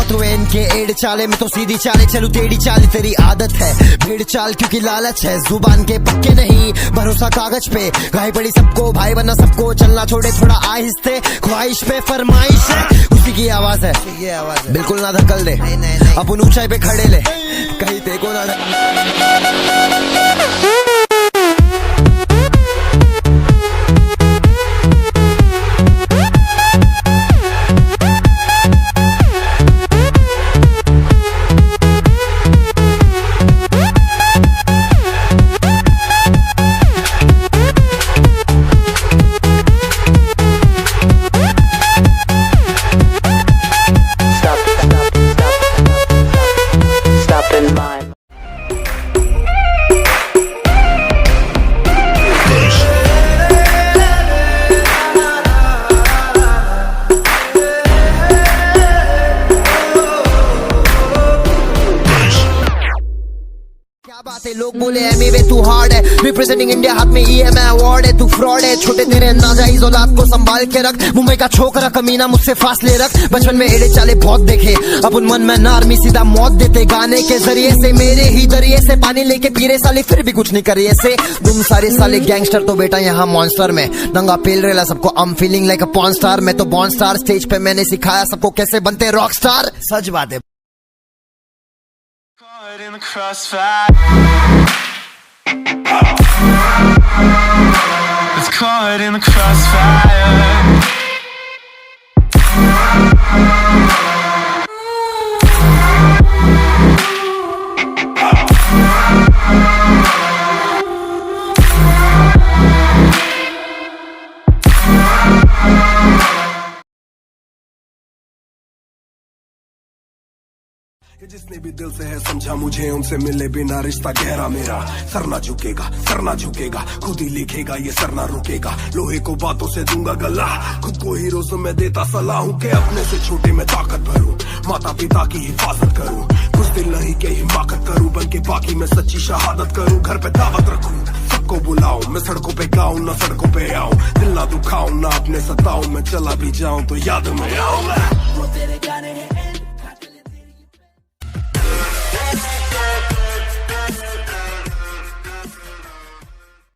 मात्र इनके एड चाले में तो सीधी चाले चलू टेढ़ी चाल तेरी आदत है भीड़ चाल क्योंकि लालच है जुबान के पक्के नहीं भरोसा कागज पे गाय पड़ी सबको भाई बना सबको चलना छोड़े थोड़ा आहिस्ते ख्वाहिश पे फरमाइश है उसी की आवाज है बिल्कुल ना धक्कल दे अपन ऊंचाई पे खड़े ले कहीं देखो ना लोग बोले एमीवे तू हार्ड है रिप्रेजेंटिंग इंडिया हाथ में EMI अवार्ड है तू फ्रॉड है छोटे तेरे नाजायज औलाद को संभाल के रख मुंबई का छोकरा कमीना मुझसे फासले रख बचपन में एड़े चाले बहुत देखे अपन मन में नार्मी सीधा मौत देते गाने के जरिए से मेरे ही दरिए से पानी लेके पीरे साले फिर भी कुछ नहीं करिए से तुम सारे साले गैंगस्टर तो बेटा यहाँ मॉन्स्टर में नंगा पेल रेला सबको I'm feeling like a porn star मैं तो बॉर्न स्टार स्टेज पे मैंने सिखाया सबको कैसे बनते रॉक स्टार सच बात है In the crossfire, it's caught in the crossfire. जिसने भी दिल से है समझा मुझे उनसे मिले बिना रिश्ता गहरा मेरा सर ना झुकेगा खुद ही लिखेगा ये सर ना रुकेगा लोहे को बातों से दूंगा गला खुद को हीरोज में देता सलाह हूँ के अपने से छोटे में ताकत भरूं माता पिता की हिफाजत करूं कुछ दिल नहीं के हिमाकत करूं बल्कि बाकी मैं सच्ची शहादत करूं घर पे दावत रखूं सबको बुलाऊं मैं सड़कों पे गाऊं ना सड़कों पे आऊं दिल ना दुखाऊं ना अपने सताऊं मैं चला भी जाऊं तो याद में आऊं मैं वो तेरे गाने हैं